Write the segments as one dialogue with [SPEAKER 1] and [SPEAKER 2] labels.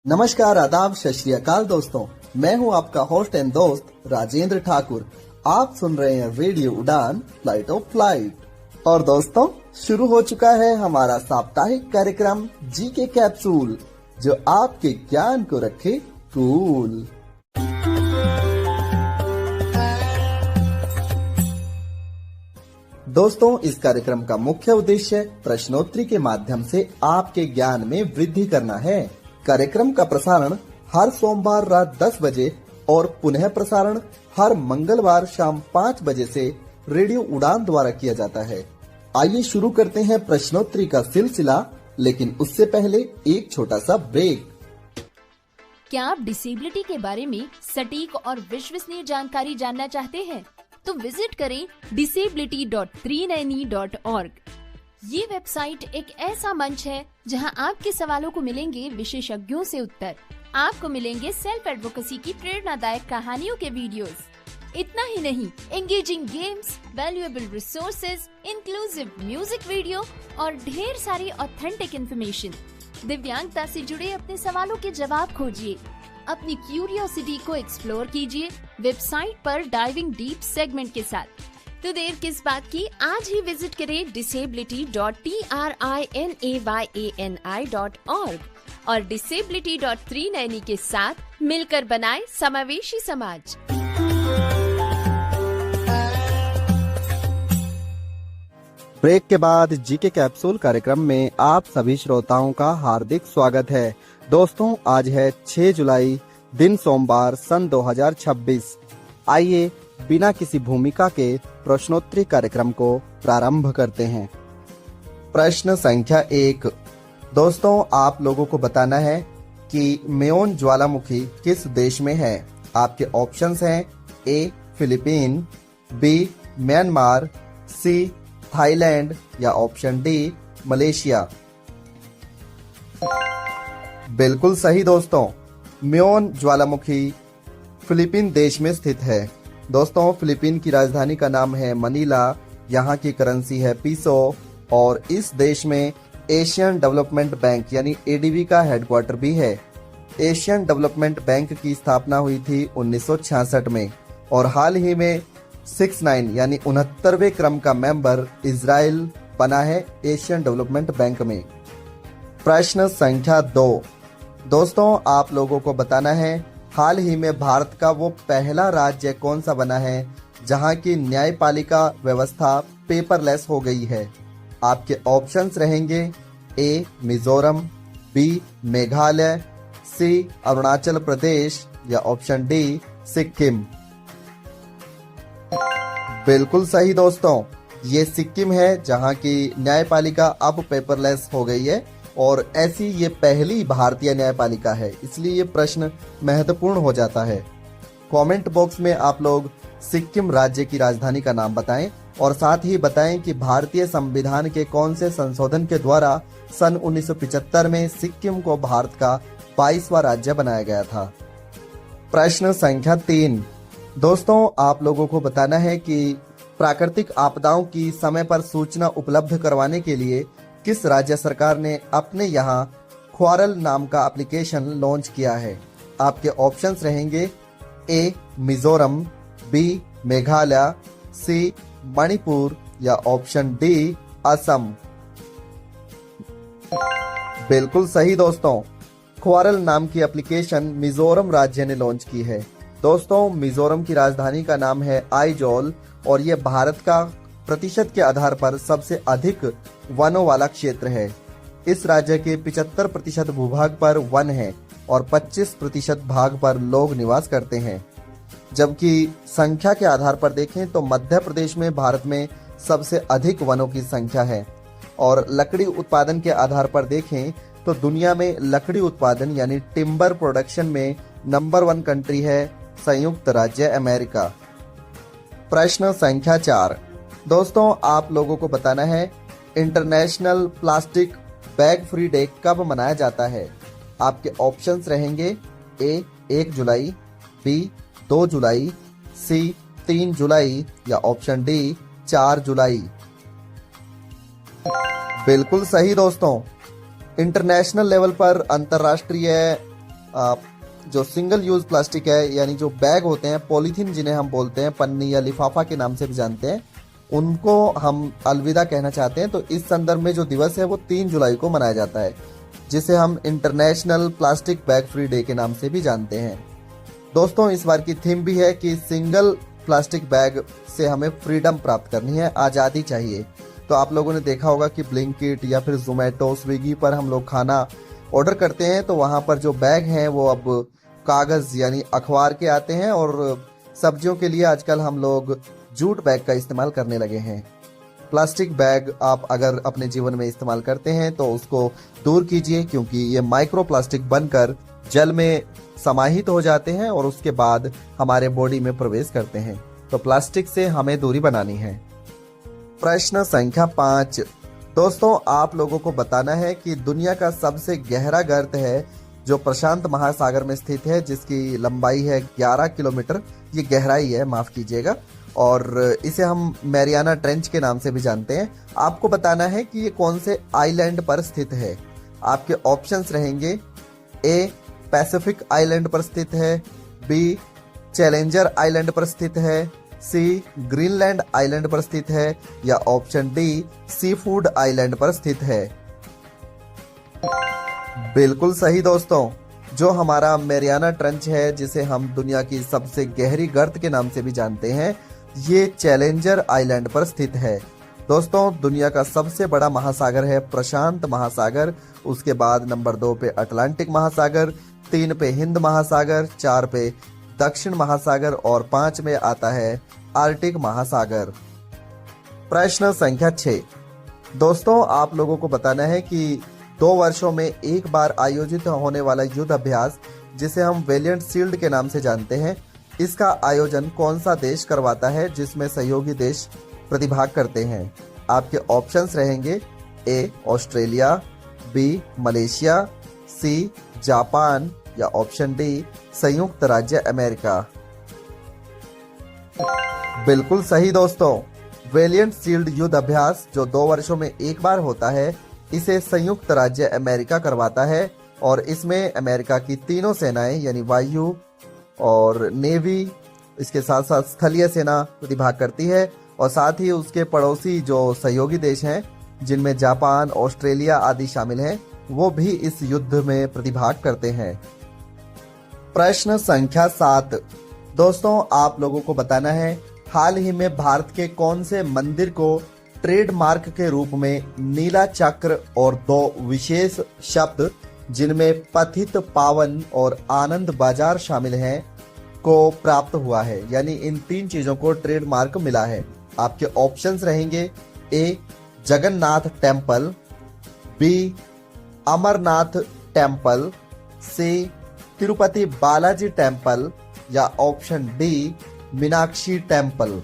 [SPEAKER 1] नमस्कार, आदाब, सत श्री अकाल दोस्तों। मैं हूं आपका होस्ट एंड दोस्त राजेंद्र ठाकुर। आप सुन रहे हैं रेडियो उड़ान फ्लाइट ऑफ फ्लाइट। और दोस्तों, शुरू हो चुका है हमारा साप्ताहिक कार्यक्रम जी के कैप्सूल, जो आपके ज्ञान को रखे कूल। दोस्तों, इस कार्यक्रम का मुख्य उद्देश्य प्रश्नोत्तरी के माध्यम से आपके ज्ञान में वृद्धि करना है। कार्यक्रम का प्रसारण हर सोमवार रात 10 बजे और पुनः प्रसारण हर मंगलवार शाम 5 बजे से रेडियो उड़ान द्वारा किया जाता है। आइए शुरू करते हैं प्रश्नोत्तरी का सिलसिला, लेकिन उससे पहले एक छोटा सा ब्रेक।
[SPEAKER 2] क्या आप डिसेबिलिटी के बारे में सटीक और विश्वसनीय जानकारी जानना चाहते हैं? तो विजिट करें disability.390.org। ये वेबसाइट एक ऐसा मंच है जहां आपके सवालों को मिलेंगे विशेषज्ञों से उत्तर। आपको मिलेंगे सेल्फ एडवोकेसी की प्रेरणादायक कहानियों के वीडियोस। इतना ही नहीं, engaging games, valuable resources, inclusive music video और ढेर सारी ऑथेंटिक इन्फॉर्मेशन। दिव्यांगता से जुड़े अपने सवालों के जवाब खोजिए, अपनी क्यूरियोसिटी को एक्सप्लोर कीजिए वेबसाइट पर डाइविंग डीप सेगमेंट के साथ। तो देर किस बात की, आज ही विजिट करें disability.trinayani.org और disability.390 के साथ मिलकर बनाए समावेशी समाज।
[SPEAKER 1] ब्रेक के बाद जी के कैप्सूल कार्यक्रम में आप सभी श्रोताओं का हार्दिक स्वागत है। दोस्तों, आज है 6 जुलाई, दिन सोमवार, सन 2026। आइए बिना किसी भूमिका के प्रश्नोत्तरी कार्यक्रम को प्रारंभ करते हैं। प्रश्न संख्या 1। दोस्तों, आप लोगों को बताना है कि मेयोन ज्वालामुखी किस देश में है। आपके ऑप्शंस हैं A Philippine, B Myanmar, C Thailand या ऑप्शन डी मलेशिया। बिल्कुल सही दोस्तों, मेयोन ज्वालामुखी फिलीपीन देश में स्थित है। दोस्तों, फिलीपीन की राजधानी का नाम है मनीला, यहाँ की करेंसी है पीसो और इस देश में एशियन डेवलपमेंट बैंक यानी एडीबी का हेडक्वार्टर भी है। एशियन डेवलपमेंट बैंक की स्थापना हुई थी 1966 में और हाल ही में 69 यानी 69वें क्रम का मेंबर इजराइल बना है एशियन डेवलपमेंट बैंक में। प्रश्न संख्या 2। दोस्तों, आप लोगों को बताना है हाल ही में भारत का वो पहला राज्य कौन सा बना है जहां की न्यायपालिका व्यवस्था पेपरलेस हो गई है। आपके ऑप्शंस रहेंगे ए मिजोरम, बी मेघालय, सी अरुणाचल प्रदेश या ऑप्शन डी सिक्किम। बिल्कुल सही दोस्तों, ये सिक्किम है जहां की न्यायपालिका अब पेपरलेस हो गई है और ऐसी ये पहली भारतीय न्यायपालिका है, इसलिए ये प्रश्न महत्वपूर्ण हो जाता है। कमेंट बॉक्स में आप लोग सिक्किम राज्य की राजधानी का नाम बताएं और साथ ही बताएं कि भारतीय संविधान के कौन से संशोधन के द्वारा सन 1975 में सिक्किम को भारत का 22वां राज्य बनाया गया था। प्रश्न संख्या 3। दोस्तों, आप लोगों को बताना है कि प्राकृतिक आपदाओं की समय पर सूचना उपलब्ध करवाने के लिए किस राज्य सरकार ने अपने यहाँ ख्वारल नाम का एप्लीकेशन लॉन्च किया है। आपके ऑप्शंस रहेंगे ए मिजोरम, बी मेघालय, सी मणिपुर या ऑप्शन डी असम। बिल्कुल सही दोस्तों, ख्वारल नाम की एप्लीकेशन मिजोरम राज्य ने लॉन्च की है। दोस्तों, मिजोरम की राजधानी का नाम है आइजोल और ये भारत का प्रतिशत के आधार पर सबसे अधिक वनों वाला क्षेत्र है। इस राज्य के 75% भूभाग पर वन है और 25% भाग पर लोग निवास करते हैं। जबकि संख्या के आधार पर देखें तो मध्य प्रदेश में भारत में सबसे अधिक वनों की संख्या है और लकड़ी उत्पादन के आधार पर देखें तो दुनिया में लकड़ी उत्पादन यानी टिम्बर प्रोडक्शन में नंबर 1 कंट्री है संयुक्त राज्य अमेरिका। प्रश्न संख्या 4। दोस्तों, आप लोगों को बताना है international plastic bag free day कब मनाया जाता है। आपके ऑप्शंस रहेंगे ए 1 जुलाई, बी 2 जुलाई, सी 3 जुलाई या ऑप्शन डी 4 जुलाई। बिल्कुल सही दोस्तों, इंटरनेशनल लेवल पर अंतर्राष्ट्रीय जो सिंगल यूज प्लास्टिक है, यानी जो बैग होते हैं, पॉलीथीन जिन्हें हम बोलते हैं, पन्नी या लिफाफा के नाम से भी जानते हैं, उनको हम अलविदा कहना चाहते हैं। तो इस संदर्भ में जो दिवस है वो 3 जुलाई को मनाया जाता है, जिसे हम international plastic bag free day के नाम से भी जानते हैं। दोस्तों, इस बार की थीम भी है कि सिंगल प्लास्टिक बैग से हमें फ्रीडम प्राप्त करनी है, आज़ादी चाहिए। तो आप लोगों ने देखा होगा कि ब्लिंकिट या फिर जोमेटो, स्विगी पर हम लोग खाना ऑर्डर करते हैं तो वहाँ पर जो बैग हैं वो अब कागज़ यानी अखबार के आते हैं, और सब्जियों के लिए आजकल हम लोग जूट बैग का इस्तेमाल करने लगे हैं। प्लास्टिक बैग आप अगर अपने जीवन में इस्तेमाल करते हैं तो उसको दूर कीजिए, क्योंकि ये माइक्रो प्लास्टिक बनकर जल में समाहित हो जाते हैं और उसके बाद हमारे बॉडी में प्रवेश करते हैं। तो प्लास्टिक से हमें दूरी बनानी है। प्रश्न संख्या 5। दोस्तों, आप लोगों को बताना है कि दुनिया का सबसे गहरा गर्त है जो प्रशांत महासागर में स्थित है, जिसकी लंबाई है 11 किलोमीटर, ये गहराई है, माफ कीजिएगा, और इसे हम मैरियाना ट्रेंच के नाम से भी जानते हैं। आपको बताना है कि ये कौन से आइलैंड पर स्थित है। आपके ऑप्शंस रहेंगे: ए पैसिफिक आइलैंड पर स्थित है, बी चैलेंजर आइलैंड पर स्थित है, सी ग्रीनलैंड आइलैंड पर स्थित है, या option D sea food island पर स्थित है। बिल्कुल सही दोस्तों, जो हमारा मैरियाना ट्रेंच है, जिसे हम दुनिया की सबसे गहरी गर्त के नाम से भी जानते हैं, ये चैलेंजर आइलैंड पर स्थित है। दोस्तों, दुनिया का सबसे बड़ा महासागर है प्रशांत महासागर, उसके बाद नंबर 2 पे अटलांटिक महासागर, 3 पे हिंद महासागर, 4 पे दक्षिण महासागर और 5 में आता है आर्कटिक महासागर। प्रश्न संख्या 6। दोस्तों, आप लोगों को बताना है कि 2 वर्षों में एक बार आयोजित होने वाला युद्ध अभ्यास, जिसे हम वेलिएंट शील्ड के नाम से जानते हैं, इसका आयोजन कौन सा देश करवाता है, जिसमें सहयोगी देश प्रतिभाग करते हैं। आपके ऑप्शंस रहेंगे: A Australia, B Malaysia, C Japan, या ऑप्शन डी संयुक्त राज्य अमेरिका। बिल्कुल सही दोस्तों, वेलिएंट शील्ड युद्ध अभ्यास जो 2 वर्षों में एक बार होता है, इसे संयुक्त राज्य अमेरिका करवाता है, और इसमें अमेरिका की तीनों सेनाएं यानी वायु और नेवी, इसके साथ साथ स्थलीय सेना प्रतिभाग करती है, और साथ ही उसके पड़ोसी जो सहयोगी देश हैं, जिनमें जापान, ऑस्ट्रेलिया आदि शामिल हैं, वो भी इस युद्ध में प्रतिभाग करते हैं। प्रश्न संख्या 7। दोस्तों, आप लोगों को बताना है, हाल ही में भारत के कौन से मंदिर को ट्रेडमार्क के रूप में नीला चक्र और 2 विशेष शब्द, जिनमें पतित पावन और आनंद बाजार शामिल हैं, को प्राप्त हुआ है, यानी इन 3 चीजों को ट्रेडमार्क मिला है। आपके ऑप्शंस रहेंगे: A Jagannath temple, B Amarnath temple, C Tirupati Balaji temple, या ऑप्शन डी मीनाक्षी टेम्पल।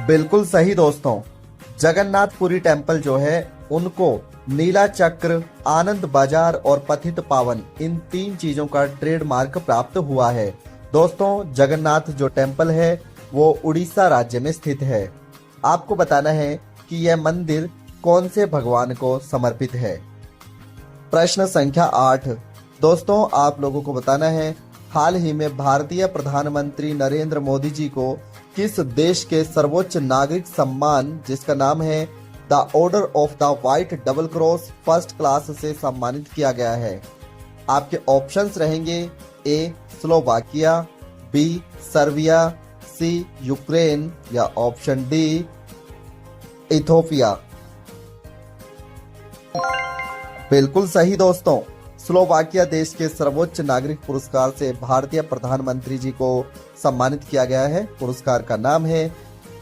[SPEAKER 1] बिल्कुल सही दोस्तों, जगन्नाथपुरी टेम्पल जो है, उनको नीला चक्र, आनंद बाजार और पतित पावन, इन 3 चीजों का ट्रेडमार्क प्राप्त हुआ है। दोस्तों, जगन्नाथ जो टेम्पल है वो उड़ीसा राज्य में स्थित है। आपको बताना है कि यह मंदिर कौन से भगवान को समर्पित है। प्रश्न संख्या 8। दोस्तों, आप लोगों को बताना है, हाल ही में भारतीय प्रधानमंत्री नरेंद्र मोदी जी को किस देश के सर्वोच्च नागरिक सम्मान, जिसका नाम है the order of the white double cross first class, से सम्मानित किया गया है। आपके ऑप्शंस रहेंगे: ए स्लोवाकिया, बी सर्बिया, सी यूक्रेन, या ऑप्शन डी इथोपिया। बिल्कुल सही दोस्तों, स्लोवाकिया देश के सर्वोच्च नागरिक पुरस्कार से भारतीय प्रधानमंत्री जी को सम्मानित किया गया है। पुरस्कार का नाम है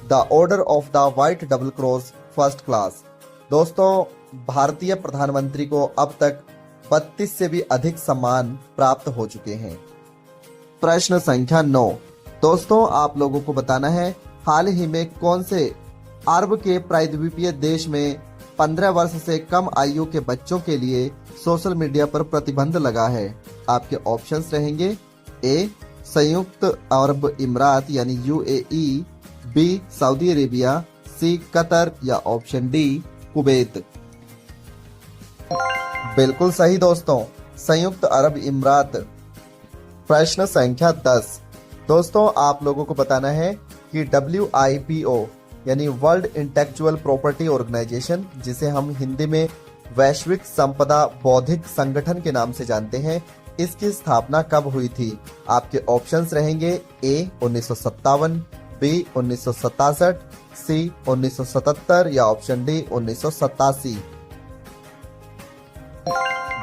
[SPEAKER 1] the order of the white double cross first class. दोस्तों, भारतीय प्रधानमंत्री को अब तक 32 से भी अधिक सम्मान प्राप्त हो चुके हैं। प्रश्न संख्या 9। दोस्तों, आप लोगों को बताना है, हाल ही में कौन से अरब के प्रायद्वीपीय देश में 15 वर्ष से कम आयु के बच्चों के लिए सोशल मीडिया पर प्रतिबंध लगा है। आपके ऑप्शंस रहेंगे: ए संयुक्त अरब इमरात यानी यूएई, बी सऊदी अरेबिया, सी कतर, या ऑप्शन डी कुवैत। बिल्कुल सही दोस्तों, संयुक्त अरब इमरात। प्रश्न संख्या 10। दोस्तों आप लोगों को बताना है कि WIPO यानी वर्ल्ड इंटेलेक्चुअल प्रॉपर्टी ऑर्गेनाइजेशन, जिसे हम हिंदी में वैश्विक संपदा बौद्धिक संगठन के नाम से जानते हैं, इसकी स्थापना कब हुई थी? आपके ऑप्शंस रहेंगे ए 1957, बी 1967, सी 1977 या ऑप्शन डी 1987।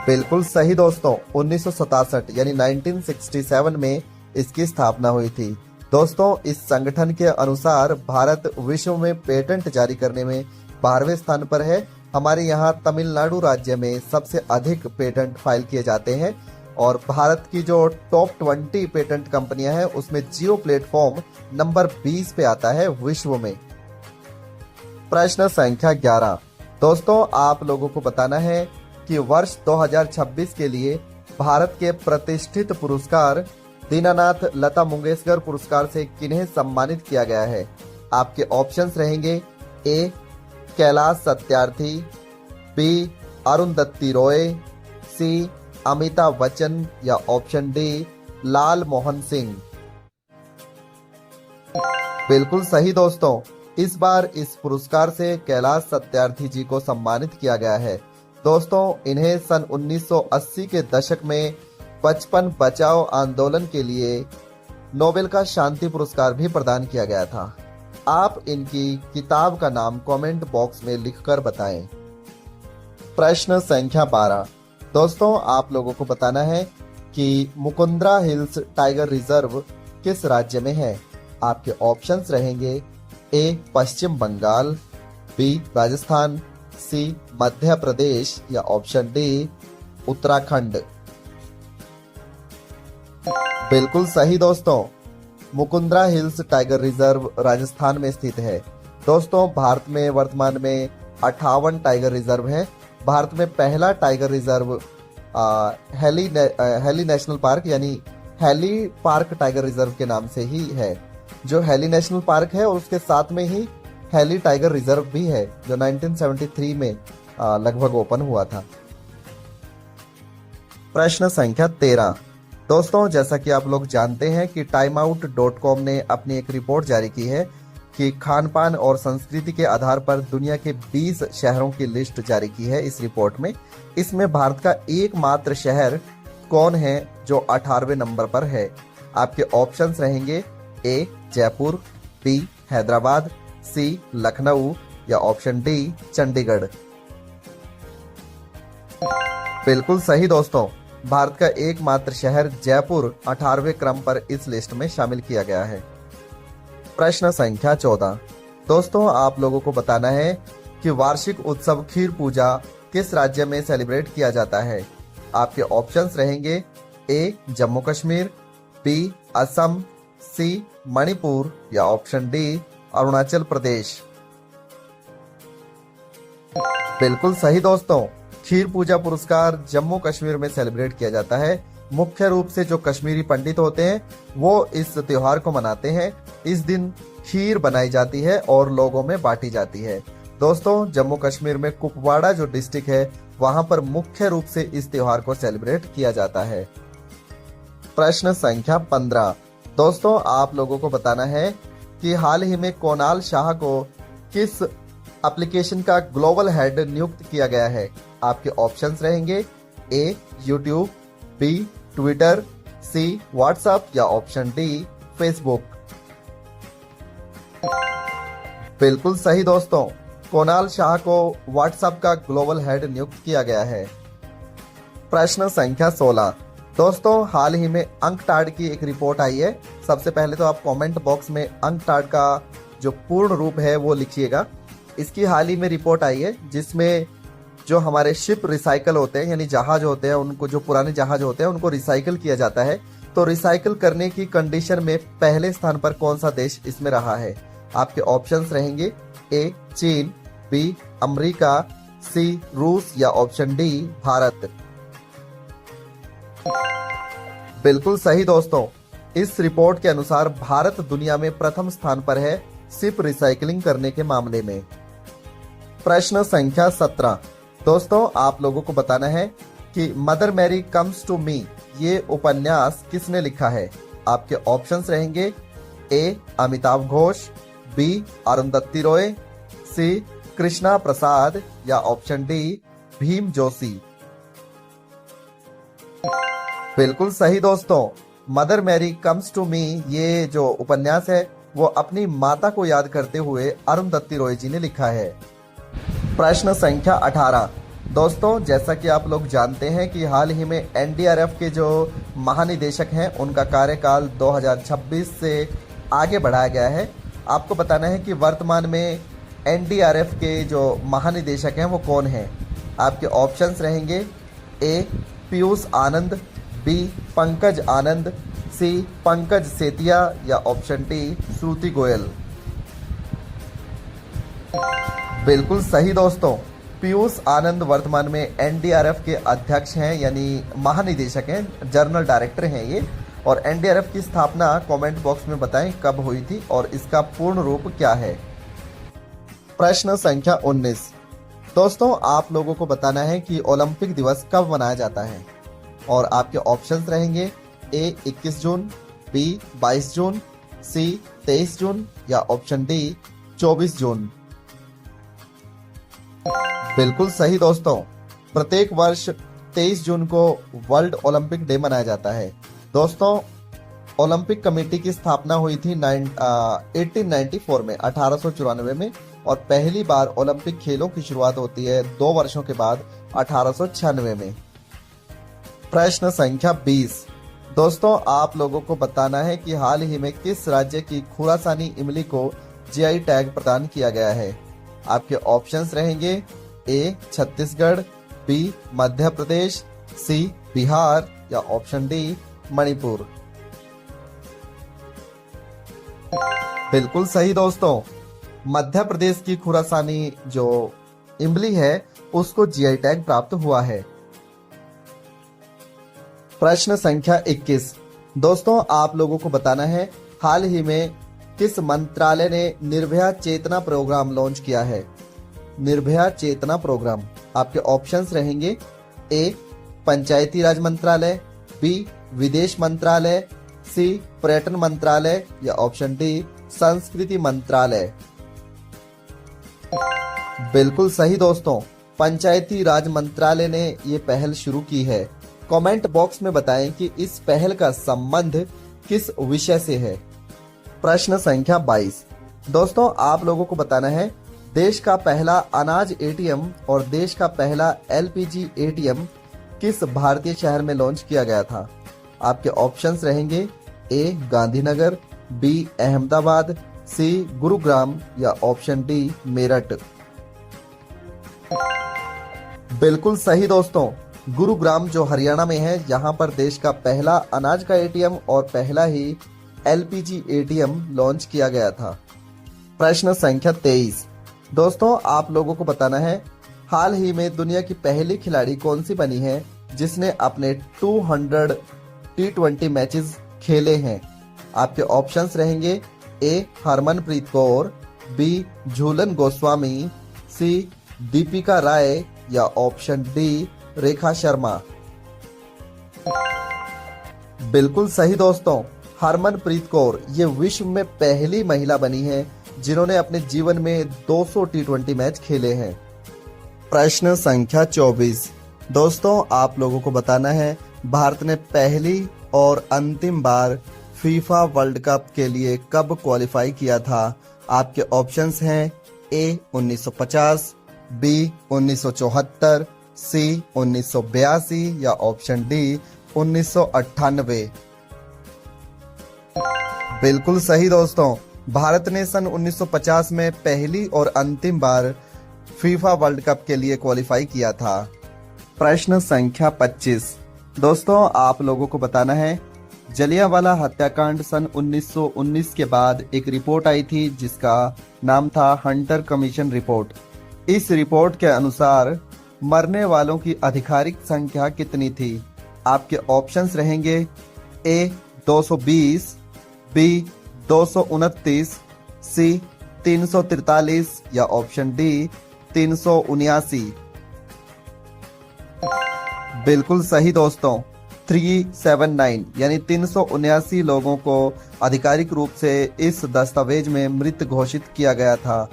[SPEAKER 1] बिल्कुल सही दोस्तों, 1967 यानी 1967 में इसकी स्थापना हुई थी। दोस्तों इस संगठन के अनुसार भारत विश्व में पेटेंट जारी करने में 12वें स्थान पर है। हमारे यहाँ तमिलनाडु राज्य में सबसे अधिक पेटेंट फाइल किए जाते हैं और भारत की जो टॉप 20 पेटेंट कंपनियां हैं उसमें जियो प्लेटफॉर्म नंबर 20 पे आता है विश्व में। प्रश्न संख्या 11। दोस्तों आप लोगों को बताना है कि वर्ष 2026 के लिए भारत के प्रतिष्ठित पुरस्कार दीनानाथ लता मंगेशकर पुरस्कार से किन्हें सम्मानित किया गया है? आपके ऑप्शंस रहेंगे ए कैलाश सत्यार्थी, बी अरुंधति रॉय, सी अमिताभ बच्चन या ऑप्शन डी लाल मोहन सिंह। बिल्कुल सही दोस्तों, इस बार इस पुरस्कार से कैलाश सत्यार्थी जी को सम्मानित किया गया है। दोस्तों इन्हें सन 1980 के दशक में बचपन बचाओ आंदोलन के लिए नोबेल का शांति पुरस्कार भी प्रदान किया गया था। आप इनकी किताब का नाम कमेंट बॉक्स में लिखकर बताएं। प्रश्न संख्या 12। दोस्तों आप लोगों को बताना है कि मुकुंद्रा हिल्स टाइगर रिजर्व किस राज्य में है? आपके ऑप्शंस रहेंगे ए पश्चिम बंगाल, बी राजस्थान, सी मध्य प्रदेश या ऑप्शन डी उत्तराखंड। बिल्कुल सही दोस्तों, Mukundra hills tiger reserve Rajasthan में स्थित है। दोस्तों भारत में वर्तमान में 58 टाइगर रिजर्व हैं। भारत में पहला tiger reserve heli national park यानी हेली पार्क टाइगर रिजर्व के नाम से ही है। जो हेली नेशनल पार्क है और उसके साथ में ही हेली टाइगर रिजर्व भी है, जो 1973 में लगभग ओपन हुआ था। प्रश्न संख्या 13। दोस्तों जैसा कि आप लोग जानते हैं कि timeout.com ने अपनी एक रिपोर्ट जारी की है कि खान पान और संस्कृति के आधार पर दुनिया के 20 शहरों की लिस्ट जारी की है। इस रिपोर्ट में इसमें भारत का एकमात्र शहर कौन है जो 18वें नंबर पर है? आपके ऑप्शंस रहेंगे ए जयपुर, बी हैदराबाद, सी लखनऊ या ऑप्शन डी चंडीगढ़। बिल्कुल सही दोस्तों, भारत का एकमात्र शहर जयपुर 18वें क्रम पर इस लिस्ट में शामिल किया गया है। प्रश्न संख्या 14। दोस्तों आप लोगों को बताना है कि वार्षिक उत्सव खीर पूजा किस राज्य में सेलिब्रेट किया जाता है? आपके ऑप्शंस रहेंगे ए जम्मू कश्मीर, बी असम, सी मणिपुर या ऑप्शन डी अरुणाचल प्रदेश। बिल्कुल सही दोस्तों, खीर पूजा पुरस्कार जम्मू कश्मीर में सेलिब्रेट किया जाता है। मुख्य रूप से जो कश्मीरी पंडित होते हैं वो इस त्योहार को मनाते हैं। इस दिन खीर बनाई जाती है और लोगों में बांटी जाती है। दोस्तों जम्मू कश्मीर में कुपवाड़ा जो डिस्ट्रिक्ट है वहां पर मुख्य रूप से इस त्योहार को सेलिब्रेट किया जाता है। प्रश्न संख्या 15। दोस्तों आप लोगों को बताना है कि हाल ही में कोणाल शाह को किस एप्लीकेशन का ग्लोबल हेड नियुक्त किया गया है? आपके ऑप्शंस रहेंगे ए यूट्यूब, बी ट्विटर, सी व्हाट्सएप या ऑप्शन डी फेसबुक। बिल्कुल सही दोस्तों, कोणाल शाह को व्हाट्सएप का ग्लोबल हेड नियुक्त किया गया है। प्रश्न संख्या 16। दोस्तों हाल ही में अंकटाड की एक रिपोर्ट आई है। सबसे पहले तो आप कमेंट बॉक्स में अंकटाड का जो पूर्ण रूप है वो लिखिएगा। इसकी हाल ही में रिपोर्ट आई है जिसमें जो हमारे शिप रिसाइकल होते हैं यानी जहाज होते हैं, उनको जो पुराने जहाज होते हैं उनको रिसाइकल किया जाता है। तो रिसाइकल करने की कंडीशन में पहले स्थान पर कौन सा देश इसमें रहा है? आपके ऑप्शंस रहेंगे ए चीन, बी अमेरिका, सी रूस या ऑप्शन डी भारत। बिल्कुल सही दोस्तों, इस रिपोर्ट के अनुसार भारत दुनिया में प्रथम स्थान पर है शिप रिसाइकलिंग करने के मामले में। प्रश्न संख्या 17। दोस्तों आप लोगों को बताना है कि Mother Mary comes to me ये उपन्यास किसने लिखा है? आपके ऑप्शंस रहेंगे A Amitav Ghosh, B Arundhati Roy, C Krishna Prasad या ऑप्शन डी भीम जोशी। बिल्कुल सही दोस्तों, Mother Mary comes to me ये जो उपन्यास है वो अपनी माता को याद करते हुए अरुंधति रॉय जी ने लिखा है। प्रश्न संख्या 18। दोस्तों, जैसा कि आप लोग जानते हैं कि हाल ही में एनडीआरएफ के जो महानिदेशक हैं उनका कार्यकाल 2026 से आगे बढ़ाया गया है। आपको बताना है कि वर्तमान में एनडीआरएफ के जो महानिदेशक हैं वो कौन हैं। आपके ऑप्शंस रहेंगे ए पीयूष आनंद, बी पंकज आनंद, सी पंकज सेतिया या ऑप्शन डी श्रुति गोयल। बिल्कुल सही दोस्तों, पीयूष आनंद वर्तमान में एनडीआरएफ के अध्यक्ष हैं, यानी महानिदेशक हैं, जनरल डायरेक्टर हैं ये। और एनडीआरएफ की स्थापना कमेंट बॉक्स में बताएं कब हुई थी और इसका पूर्ण रूप क्या है। प्रश्न संख्या 19। दोस्तों, आप लोगों को बताना है कि ओलंपिक दिवस कब मनाया जाता है और आपके ऑप्शंस रहेंगे ए 21 जून, बी 22 जून, सी 23 जून या ऑप्शन डी 24 जून। बिल्कुल सही दोस्तों, प्रत्येक वर्ष 23 जून को वर्ल्ड ओलंपिक डे मनाया जाता है। दोस्तों, ओलंपिक कमेटी की स्थापना हुई थी 1894 में, 1894 में, और पहली बार ओलंपिक खेलों की शुरुआत होती है 2 वर्षों के बाद 1896 में। प्रश्न संख्या 20। दोस्तों, आप लोगों को बताना है कि हाल ही में किस राज्य की खुरासानी इमली को जीआई टैग प्रदान किया गया है। आपके ऑप्शंस रहेंगे ए छत्तीसगढ़, बी मध्य प्रदेश, सी बिहार या ऑप्शन डी मणिपुर। बिल्कुल सही दोस्तों, मध्य प्रदेश की खुरासानी जो इमली है उसको जीआई टैग प्राप्त हुआ है। प्रश्न संख्या 21। दोस्तों, आप लोगों को बताना है हाल ही में किस मंत्रालय ने निर्भया चेतना प्रोग्राम लॉन्च किया है। निर्भया चेतना प्रोग्राम। आपके ऑप्शंस रहेंगे ए पंचायती राज मंत्रालय, बी विदेश मंत्रालय, सी पर्यटन मंत्रालय या ऑप्शन डी संस्कृति मंत्रालय। बिल्कुल सही दोस्तों, पंचायती राज मंत्रालय ने ये पहल शुरू की है। कमेंट बॉक्स में बताएं कि इस पहल का संबंध किस विषय से है। प्रश्न संख्या 22। दोस्तों, आप लोगों को बताना है देश का पहला अनाज एटीएम और देश का पहला एलपीजी एटीएम किस भारतीय शहर में लॉन्च किया गया था। आपके ऑप्शंस रहेंगे ए गांधीनगर, बी अहमदाबाद, सी गुरुग्राम या ऑप्शन डी मेरठ। बिल्कुल सही दोस्तों, गुरुग्राम जो हरियाणा में है, यहाँ पर देश का पहला अनाज का एटीएम और पहला ही एलपीजी एटीएम लॉन्च किया गया था। प्रश्न संख्या 23। दोस्तों, आप लोगों को बताना है हाल ही में दुनिया की पहली खिलाड़ी कौन सी बनी है जिसने अपने 200 T20 मैचेस खेले हैं। आपके ऑप्शंस रहेंगे ए हरमनप्रीत कौर, बी झूलन गोस्वामी, सी दीपिका राय या ऑप्शन डी रेखा शर्मा। बिल्कुल सही दोस्तों, हरमनप्रीत कौर ये विश्व में पहली महिला बनी है जिन्होंने अपने जीवन में 200 T20 मैच खेले हैं। प्रश्न संख्या 24। दोस्तों, आप लोगों को बताना है भारत ने पहली और अंतिम बार फीफा वर्ल्ड कप के लिए कब क्वालिफाई किया था। आपके ऑप्शंस हैं ए 1950, बी 1974, सी 1982 या ऑप्शन डी 1998। बिल्कुल सही दोस्तों, भारत ने सन 1950 में पहली और अंतिम बार फीफा वर्ल्ड कप के लिए क्वालिफाई किया था। प्रश्न संख्या 25। दोस्तों, आप लोगों को बताना है जलियांवाला हत्याकांड सन 1919 के बाद एक रिपोर्ट आई थी जिसका नाम था हंटर कमीशन रिपोर्ट। इस रिपोर्ट के अनुसार मरने वालों की आधिकारिक संख्या कितनी थी। आपके ऑप्शंस रहेंगे ए 220, बी 229, सी 343 या ऑप्शन डी 379। बिल्कुल सही दोस्तों, 379 यानी 379 लोगों को आधिकारिक रूप से इस दस्तावेज में मृत घोषित किया गया था,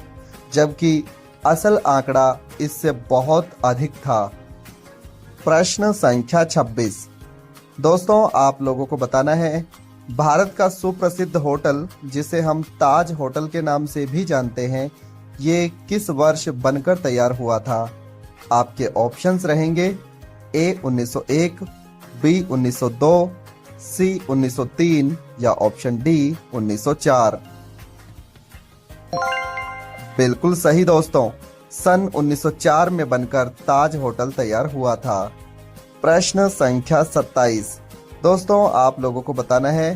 [SPEAKER 1] जबकि असल आंकड़ा इससे बहुत अधिक था। प्रश्न संख्या 26। दोस्तों, आप लोगों को बताना है भारत का सुप्रसिद्ध होटल, जिसे हम ताज होटल के नाम से भी जानते हैं, ये किस वर्ष बनकर तैयार हुआ था? आपके ऑप्शंस रहेंगे ए 1901, बी 1902, सी 1903 या ऑप्शन डी 1904। बिल्कुल सही दोस्तों, सन 1904 में बनकर ताज होटल तैयार हुआ था। प्रश्न संख्या 27। दोस्तों, आप लोगों को बताना है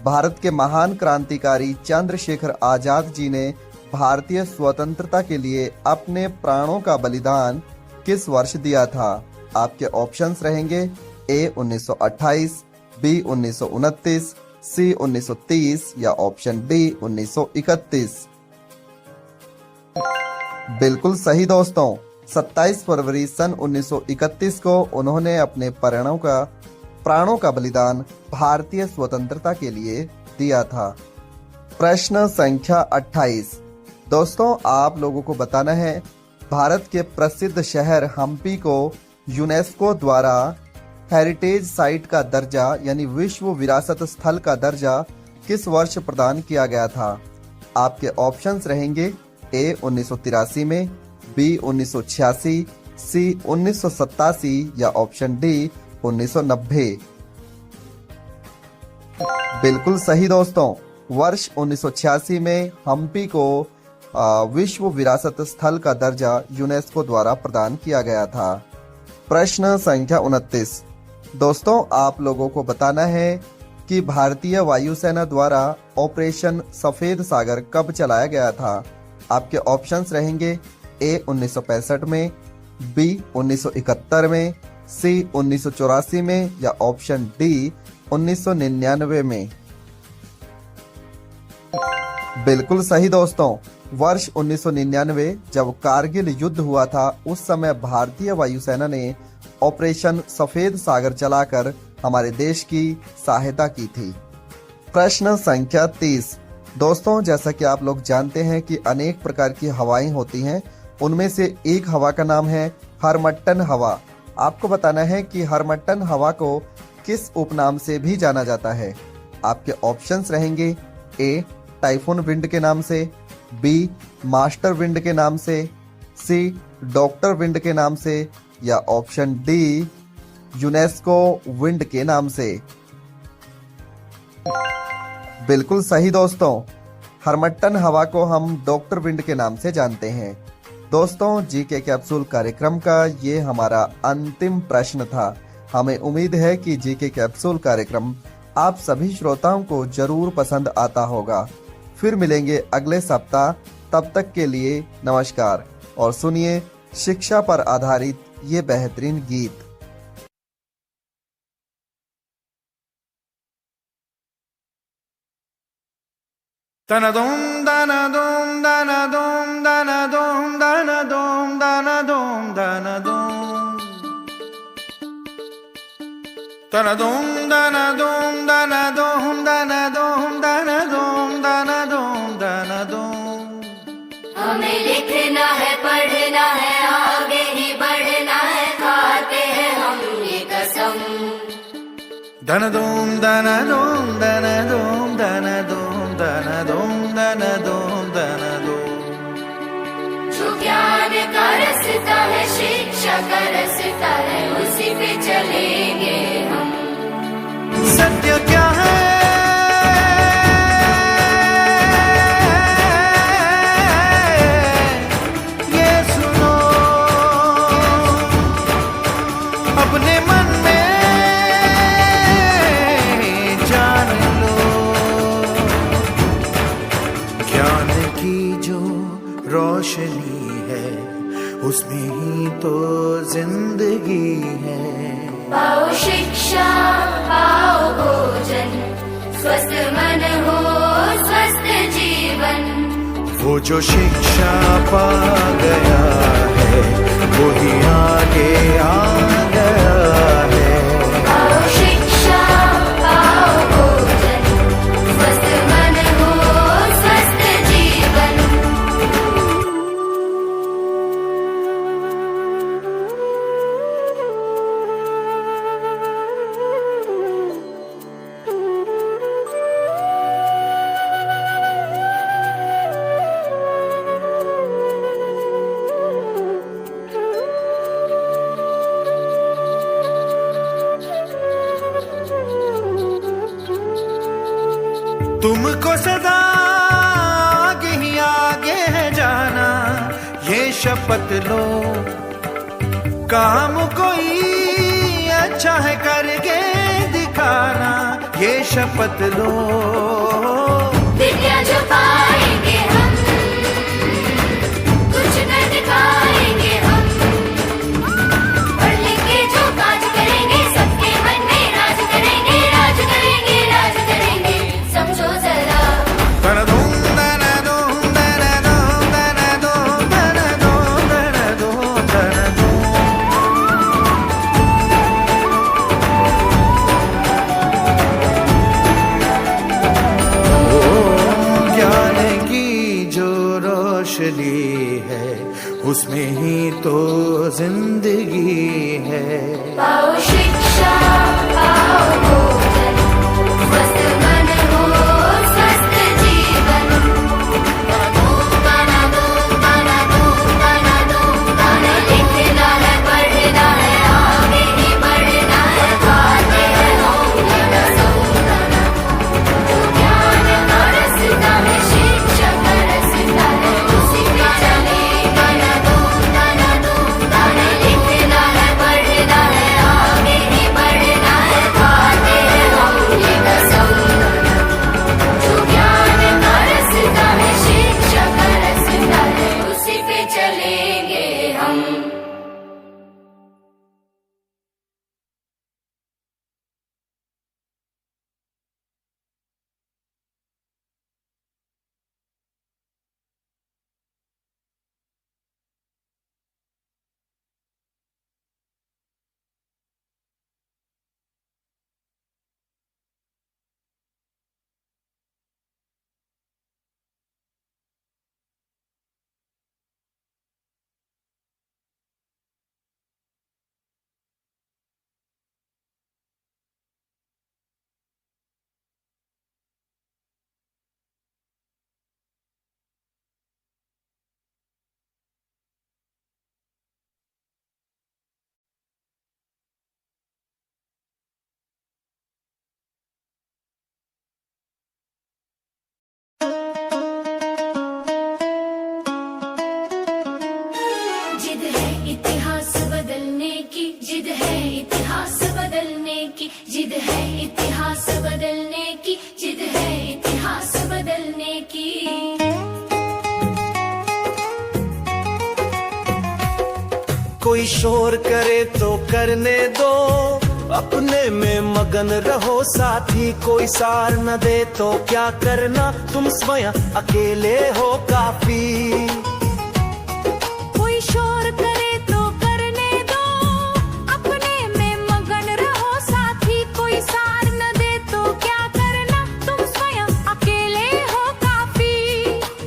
[SPEAKER 1] भारत के महान क्रांतिकारी चंद्रशेखर आजाद जी ने भारतीय स्वतंत्रता के लिए अपने प्राणों का बलिदान किस वर्ष दिया था? आपके ऑप्शंस रहेंगे ए 1928, बी 1929, सी 1930 या ऑप्शन डी 1931। बिल्कुल सही दोस्तों, 27 फरवरी सन 1931 को उन्होंने अपने प्राणों का बलिदान भारतीय स्वतंत्रता के लिए दिया था। प्रश्न संख्या 28। दोस्तों, आप लोगों को बताना है भारत के प्रसिद्ध शहर हम्पी को यूनेस्को द्वारा हेरिटेज साइट का दर्जा यानी विश्व विरासत स्थल का दर्जा किस वर्ष प्रदान किया गया था? आपके ऑप्शंस रहेंगे ए 1983 में, बी 1986, सी 1987 या ऑप्शन डी 1990। बिल्कुल सही दोस्तों, वर्ष 1986 में हम्पी को विश्व विरासत स्थल का दर्जा यूनेस्को द्वारा प्रदान किया गया था। प्रश्न संख्या 29। दोस्तों, आप लोगों को बताना है कि भारतीय वायुसेना द्वारा ऑपरेशन सफेद सागर कब चलाया गया था? आपके ऑप्शंस रहेंगे ए 1965 में, बी 1971 में, सी 1984 में या ऑप्शन डी 1999 में। बिल्कुल सही दोस्तों, वर्ष 1999 जब कारगिल युद्ध हुआ था, उस समय भारतीय वायुसेना ने ऑपरेशन सफेद सागर चलाकर हमारे देश की सहायता की थी। प्रश्न संख्या 30। दोस्तों, जैसा कि आप लोग जानते हैं कि अनेक प्रकार की हवाएं होती हैं, उनमें से एक हवा का नाम है हरमट्टन हवा। आपको बताना है कि हरमट्टन हवा को किस उपनाम से भी जाना जाता है? आपके ऑप्शंस रहेंगे ए टाइफून विंड के नाम से, बी मास्टर विंड के नाम से, सी डॉक्टर विंड के नाम से या ऑप्शन डी यूनेस्को विंड के नाम से। बिल्कुल सही दोस्तों, हरमट्टन हवा को हम डॉक्टर विंड के नाम से जानते हैं। दोस्तों, जीके कैप्सूल कार्यक्रम का ये हमारा अंतिम प्रश्न था। हमें उम्मीद है कि जीके कैप्सूल कार्यक्रम आप सभी श्रोताओं को जरूर पसंद आता होगा। फिर मिलेंगे अगले सप्ताह, तब तक के लिए नमस्कार और सुनिए शिक्षा पर आधारित ये बेहतरीन गीत।
[SPEAKER 3] Danadom, danadom, danadom, danadom, danadom, danadom, danadom. Danadom, danadom, danadom, danadom, danadom, danadom, danadom.
[SPEAKER 4] हमें लिखना है, पढ़ना है, आगे ही बढ़ना है, खाते हैं हम ये कसम।
[SPEAKER 3] Danadom, danadom, danadom, danadom, danadom, danadom, danadom.
[SPEAKER 4] जो ज्ञान का रास्ता है, शिक्षा का रास्ता है, उसी पे चलेंगे हम।
[SPEAKER 3] सत्य क्या है, ये सुनो, अपने मन में जान लो। ज्ञान की जो रोशनी है, उसमें ही तो जिंदगी है।
[SPEAKER 4] पाओ शिक्षा, पाओ भोजन, स्वस्थ मन हो, स्वस्थ जीवन।
[SPEAKER 3] वो जो शिक्षा पा गया है, वो ही आगे आ गया तुमको सदा आगे ही आगे है जाना, ये शपथ लो काम कोई अच्छा है करके दिखाना, ये शपथ लो।
[SPEAKER 4] विद्या जो पाएंगे हम, कुछ न दिखाएंगे हम, पढ़ लिख के जो काज करेंगे सबके मन में राज करेंगे, राज करेंगे, राज करेंगे, समझो जरा।
[SPEAKER 3] है उसमें ही तो जिंदगी है।
[SPEAKER 4] पाओ शिक्षा, पाओ भोजन, स्वस्थ मन हो स्वस्थ जीवन। गाना दो, गाना दो, गाना दो, गाना लिखना है, पढ़ना है, आगे ही बढ़ना है, गाते हैं होंगे न सोना। जो ज्ञान का रास्ता है, शिक्षा का रास्ता है, उसी पे चले। गाना दो, गाना दो, गाना लिखना है, पढ़ना है, आगे ही बढ़ना है, गाते हैं होंगे न सोना। जो ज्ञान का रास्ता है, शिक्षा का रास्ता है, उसी पे चलेंगे हम। जिद है इतिहास बदलने की, जिद है इतिहास बदलने की, जिद है इतिहास बदलने की, जिद है इतिहास बदलने की।
[SPEAKER 5] कोई शोर करे तो करने दो, अपने में मगन रहो साथी। कोई सार न दे तो क्या करना, तुम स्वयं अकेले हो काफी।
[SPEAKER 6] कोई शोर करे तो करने दो, अपने में मगन रहो साथी। कोई सार न दे तो क्या करना, तुम स्वयं अकेले हो काफी।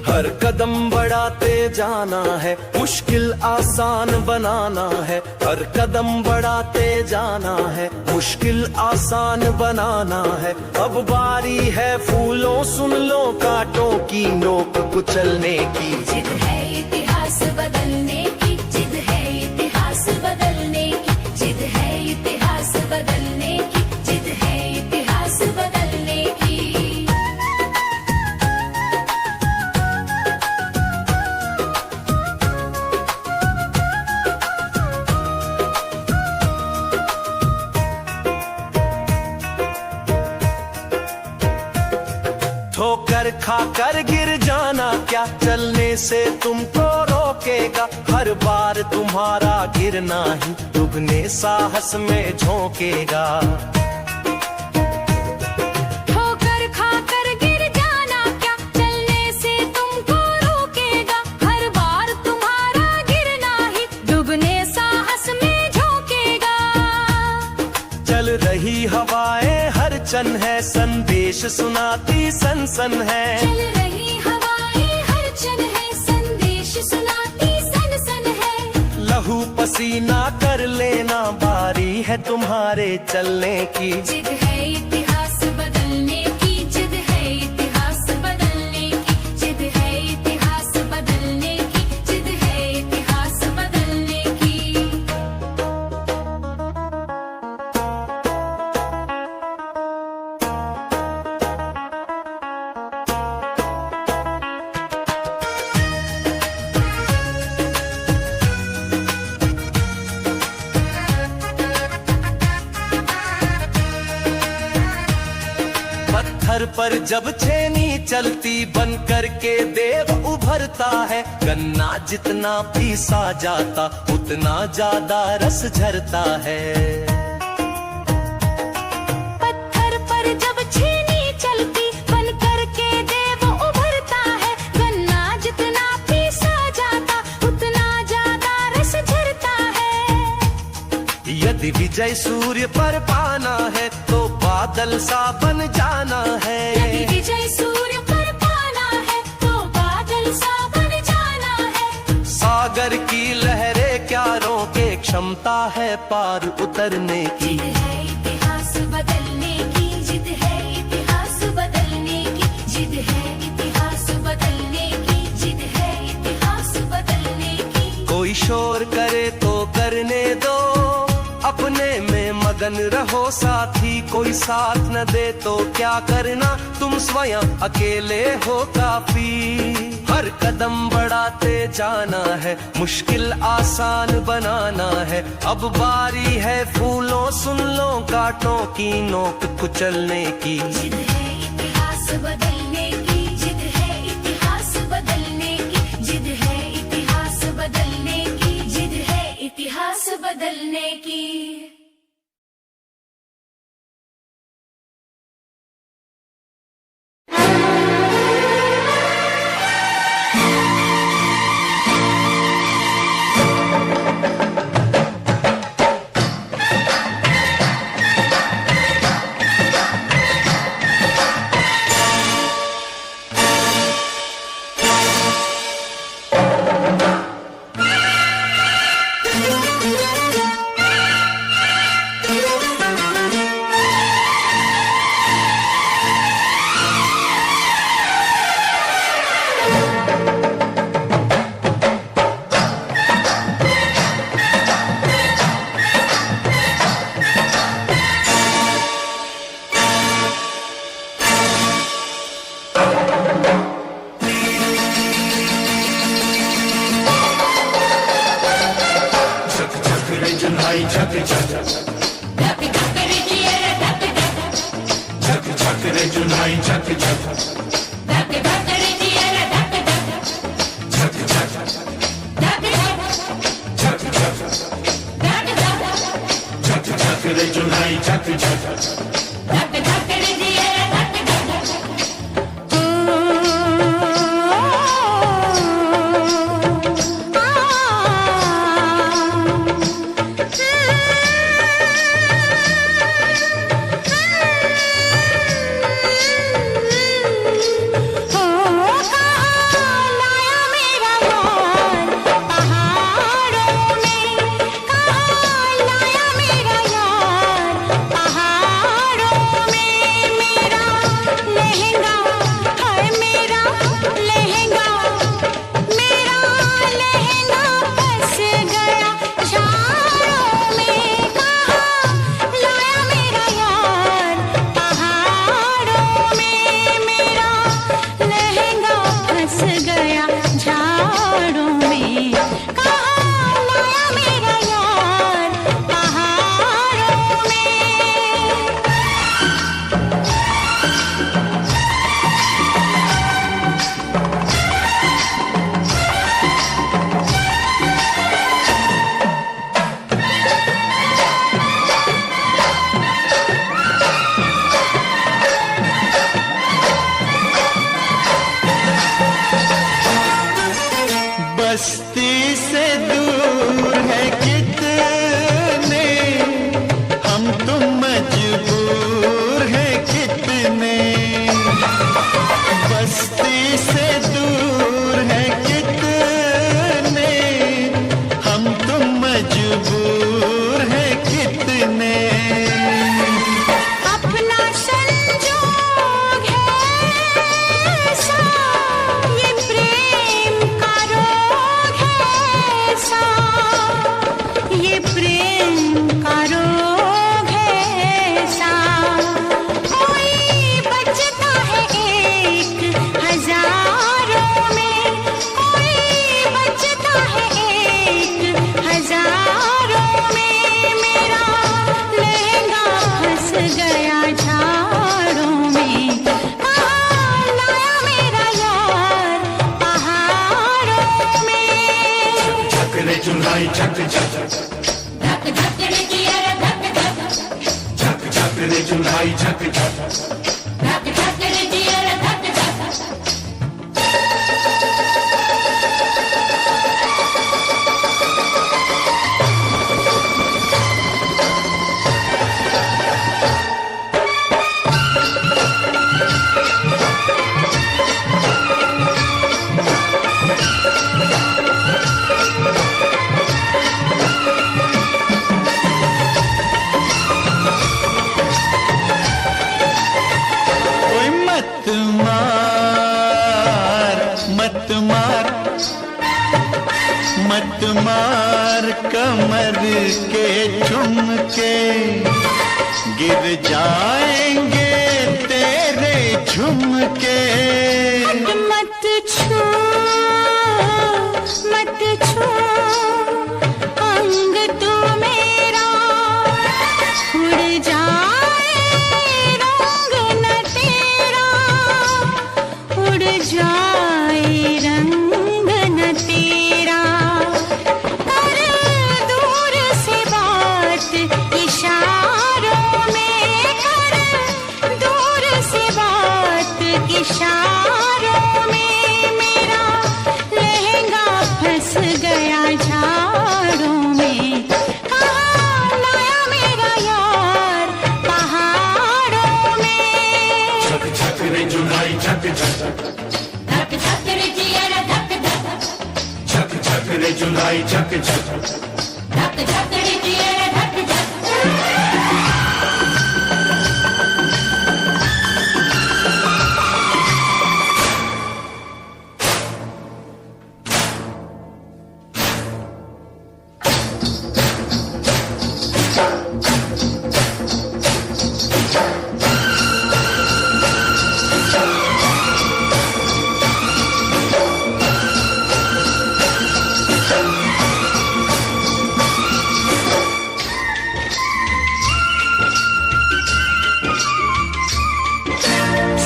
[SPEAKER 5] हर कदम बढ़ाते जाना है, मुश्किल आसान बनाना है। हर कदम बढ़ाते जाना है, मुश्किल आसान बनाना है। अब बारी है फूलों सुन लो कांटों की, नोक कुचलने की।
[SPEAKER 6] जिद है इतिहास बदलने की, जिद है इतिहास बदलने की, जिद है इतिहास बदलने की, जिद है इतिहास बदलने की।
[SPEAKER 5] ठोकर खाकर गिर जाना क्या चलने से तुमको रोकेगा। हर बार तुम्हारा गिरना ही दुगने साहस में झोंकेगा।
[SPEAKER 6] ठोकर खाकर गिर जाना क्या चलने से तुमको रोकेगा। हर बार तुम्हारा गिरना ही दुगने साहस में झोंकेगा।
[SPEAKER 5] चल रही हवाएं हर चन है, संदेश सुनाती सनसन है।
[SPEAKER 6] चल रही हवाएं हर चन है, संदेश सुनाती सनसन है।
[SPEAKER 5] लहू पसीना कर लेना, बारी है तुम्हारे चलने की।
[SPEAKER 6] जिद है इतिहास बदलने की, जिद है इतिहास बदलने की, जिद है इतिहास बदलने की, जिद है इतिहास बदलने की।
[SPEAKER 5] पत्थर पर जब छेनी चलती बन करके देव उभरता है। गन्ना जितना पीसा जाता उतना ज्यादा रस झरता है।
[SPEAKER 6] पत्थर पर जब छेनी चलती बन करके देव उभरता है। गन्ना जितना पीसा जाता उतना ज्यादा रस झरता है।
[SPEAKER 5] यदि विजय सूर्य पर पाना है तो बादल सा बन जाना है।
[SPEAKER 6] यदि विजय सूर्य पर पाना है तो बादल सा बन जाना है।
[SPEAKER 5] सागर की लहरें क्या रोके, क्षमता है पार उतरने की।
[SPEAKER 6] जिद है इतिहास बदलने की, जिद है इतिहास बदलने की, जिद है इतिहास बदलने की, जिद है इतिहास बदलने की।
[SPEAKER 5] कोई शोर करे तो करने दो, अपने में मगन रहो साथी। कोई साथ न दे तो क्या करना, तुम स्वयं अकेले हो काफी। हर कदम बढ़ाते जाना है, मुश्किल आसान बनाना है। अब बारी है फूलों सुन लो कांटों की नोक कुचलने की।
[SPEAKER 6] जिद है इतिहास बदलने की, जिद है इतिहास बदलने की, जिद है इतिहास बदलने की, जिद है इतिहास बदलने की।
[SPEAKER 3] बस्ती से दूर है कितने, हम तुम मजबूर है कितने। बस्ती से दूर है कितने, हम तुम मजबूर है कितने।
[SPEAKER 6] अपना संजोग है ऐसा, ये प्रेम का रोग है ऐसा, ये प्रेम का रोग है ऐसा। कोई बचता है एक हजारों में, कोई बचता है एक हजारों में। मेरा लहंगा फंस गया झाड़ों में,
[SPEAKER 3] जुलाई झक झक
[SPEAKER 4] धक धक रे जियर धक धक
[SPEAKER 3] मत मार कमर के झुमके गिर जाएंगे तेरे झुमके
[SPEAKER 6] मत छू अंग तू मेरा उड़ जाए रंग न तेरा उड़ जाए रंग न तेरा कर दूर से बात इशारों में कर दूर से बात इशारों में मेरा लहंगा फंस गया झाड़ों में कहाँ लाया मेरा यार पहाड़ों में
[SPEAKER 3] झक झक रे जुलाई झक झक
[SPEAKER 4] धक धक रे जियर धक धक
[SPEAKER 3] झक झक रे जुलाई झक झक
[SPEAKER 4] धक धक रे जियर धक धक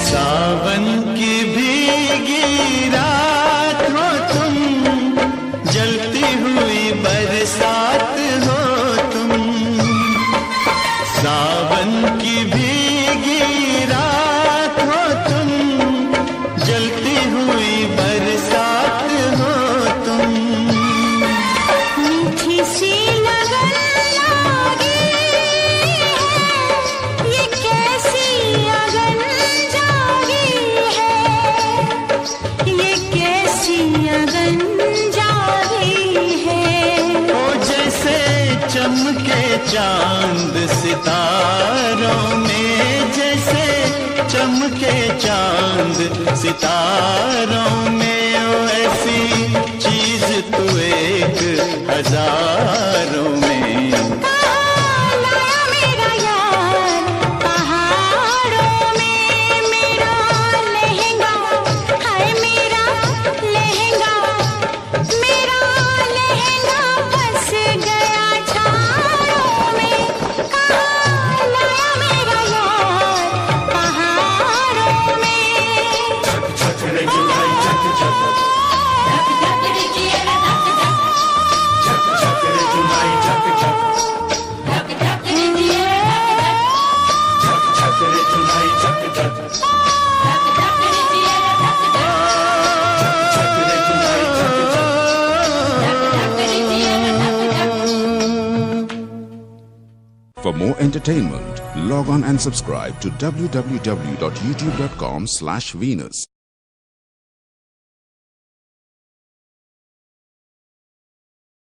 [SPEAKER 3] सावन की भीगी रात हो तुम जलती हुई बरसात हो तुम सावन की भीगी रात हो तुम जलती हुई बरसात हो तुम
[SPEAKER 6] मीठी सी लगन लागी है ये कैसी अगन जागी है ये कैसी अगन जागी है
[SPEAKER 3] ओ जैसे चमके चांद सितारों में जैसे चमके चांद सितारों में ओ ऐसी चीज तू एक हजारों में
[SPEAKER 6] कहाँ लाया मेरा यार पहाड़ों में मेरा लहंगा है मेरा लहंगा फंस गया झाड़ों में कहाँ लाया मेरा यार पहाड़ों में
[SPEAKER 3] झक झक रे जुलाई झक झक
[SPEAKER 4] धक धक रे जियर धक धक
[SPEAKER 3] झक झक रे जुलाई झक झक
[SPEAKER 4] धक धक रे जियर धक धक
[SPEAKER 3] झक झक रे जुलाई झक झक
[SPEAKER 4] धक धक रे जियर धक धक
[SPEAKER 3] झक झक रे जुलाई झक झक
[SPEAKER 4] धक धक रे जियर धक धक
[SPEAKER 7] For more entertainment, log on and subscribe to www.youtube.com/Venus.